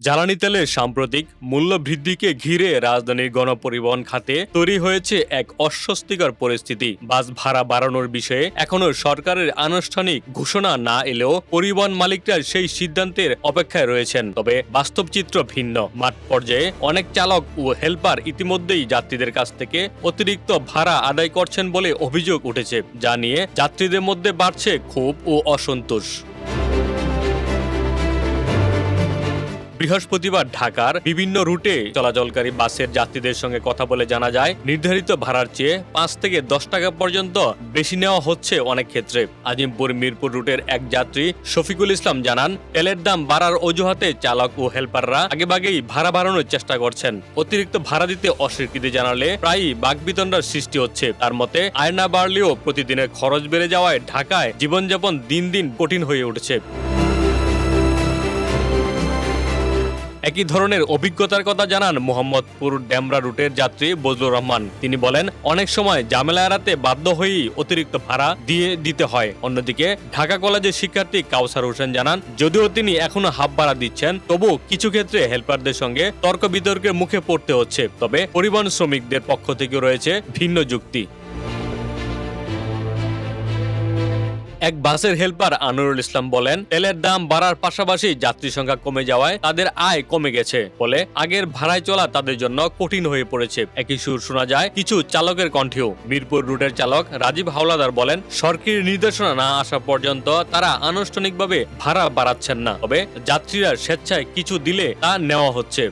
জ্বালানি তেলের সাম্প্রতিক মূল্য বৃদ্ধিকে ঘিরে রাজধানীর গণপরিবহন খাতে তৈরি হয়েছে এক অস্বস্তিকর পরিস্থিতি। বাস ভাড়া বাড়ানোর বিষয়ে এখনো সরকারের আনুষ্ঠানিক ঘোষণা না এলেও পরিবহন মালিকরা সেই সিদ্ধান্তের অপেক্ষায় রয়েছেন। তবে বাস্তব চিত্র ভিন্ন। মাঠ পর্যায়ে অনেক চালক ও হেলপার ইতিমধ্যেই যাত্রীদের কাছ থেকে অতিরিক্ত ভাড়া আদায় করছেন বলে অভিযোগ উঠেছে, যা নিয়ে যাত্রীদের মধ্যে বাড়ছে ক্ষোভ ও অসন্তোষ। বৃহস্পতিবার ঢাকার বিভিন্ন রুটে চলাচলকারী বাসের যাত্রীদের সঙ্গে কথা বলে জানা যায়, নির্ধারিত ভাড়ার চেয়ে ৫ থেকে ১০ টাকা পর্যন্ত বেশি নেওয়া হচ্ছে অনেক ক্ষেত্রে। আজিমপুর মিরপুর রুটের এক যাত্রী শফিকুল ইসলাম জানান, তেলের দাম বাড়ার অজুহাতে চালক ও হেলপাররা আগেভাগেই ভাড়া বাড়ানোর চেষ্টা করছেন। অতিরিক্ত ভাড়া দিতে অস্বীকৃতি জানালে প্রায়ই বাকবিতণ্ডার সৃষ্টি হচ্ছে। তার মতে, আয় না বাড়লেও প্রতিদিনের খরচ বেড়ে যাওয়ায় ঢাকায় জীবনযাপন দিন দিন কঠিন হয়ে উঠছে। একই ধরনের অভিজ্ঞতার কথা জানান মোহাম্মদপুর ডেমরা রুটের যাত্রী বজলুর রহমান। তিনি বলেন, অনেক সময় ঝামেলা এড়াতে বাধ্য হয়েই অতিরিক্ত ভাড়া দিতে হয়। অন্যদিকে ঢাকা কলেজের শিক্ষার্থী কাউসার হোসেন জানান, যদিও তিনি এখনো হাফ ভাড়া দিচ্ছেন, তবু কিছু ক্ষেত্রে হেলপারদের সঙ্গে তর্ক বিতর্কের মুখে পড়তে হচ্ছে। তবে পরিবহন শ্রমিকদের পক্ষ থেকে রয়েছে ভিন্ন যুক্তি। এক বাসের হেলপার আনোয়ারুল ইসলাম বলেন, তেলের দাম বাড়ার পাশাপাশি যাত্রী সংখ্যা কমে যাওয়ায় তাদের আয় কমে গেছে, ফলে আগের ভাড়ায় চলা তাদের জন্য কঠিন হয়ে পড়েছে। একই সুর শোনা যায় কিছু চালকের কণ্ঠেও। মিরপুর রুটের চালক রাজীব হাওলাদার বলেন, সরকারি নির্দেশনা না আসা পর্যন্ত তারা আনুষ্ঠানিকভাবে ভাড়া বাড়াচ্ছেন না, তবে যাত্রীরা স্বেচ্ছায় কিছু দিলে তা নেওয়া হচ্ছে।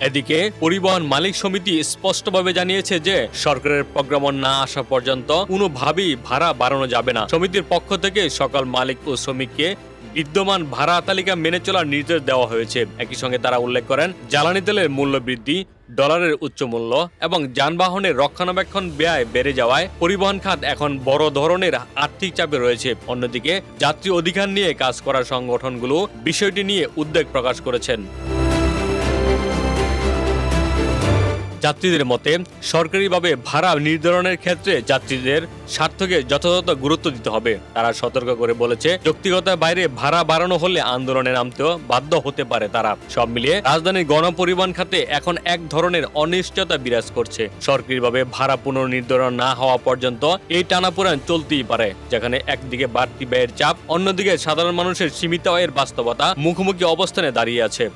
এদিকে পরিবহন মালিক সমিতি স্পষ্টভাবে জানিয়েছে যে সরকারের প্রজ্ঞাপন না আসা পর্যন্ত কোনোভাবেই ভাড়া বাড়ানো যাবে না। সমিতির পক্ষ থেকে সকল মালিক ও শ্রমিককে বিদ্যমান ভাড়া তালিকা মেনে চলার নির্দেশ দেওয়া হয়েছে। একই সঙ্গে তারা উল্লেখ করেন, জ্বালানি তেলের মূল্য বৃদ্ধি, ডলারের উচ্চ মূল্য এবং যানবাহনের রক্ষণাবেক্ষণ ব্যয় বেড়ে যাওয়ায় পরিবহন খাত এখন বড় ধরনের আর্থিক চাপে রয়েছে। অন্যদিকে যাত্রী অধিকার নিয়ে কাজ করার সংগঠনগুলো বিষয়টি নিয়ে উদ্বেগ প্রকাশ করেছেন। যাত্রীদের মতে, সরকারিভাবে ভাড়া নির্ধারণের ক্ষেত্রে যাত্রীদের স্বার্থকে যথাযথ গুরুত্ব দিতে হবে। তারা সতর্ক করে বলেছে, যৌক্তিকতার বাইরে ভাড়া বাড়ানো হলে আন্দোলনে নামতেও বাধ্য হতে পারে তারা। সব মিলিয়ে রাজধানীর গণপরিবহন খাতে এখন এক ধরনের অনিশ্চয়তা বিরাজ করছে। সরকারিভাবে ভাড়া পুনর্নির্ধারণ না হওয়া পর্যন্ত এই টানাপোড়েন চলতেই পারে, যেখানে একদিকে বাড়তি ব্যয়ের চাপ, অন্যদিকে সাধারণ মানুষের সীমিত আয়ের বাস্তবতা মুখোমুখি অবস্থানে দাঁড়িয়ে আছে।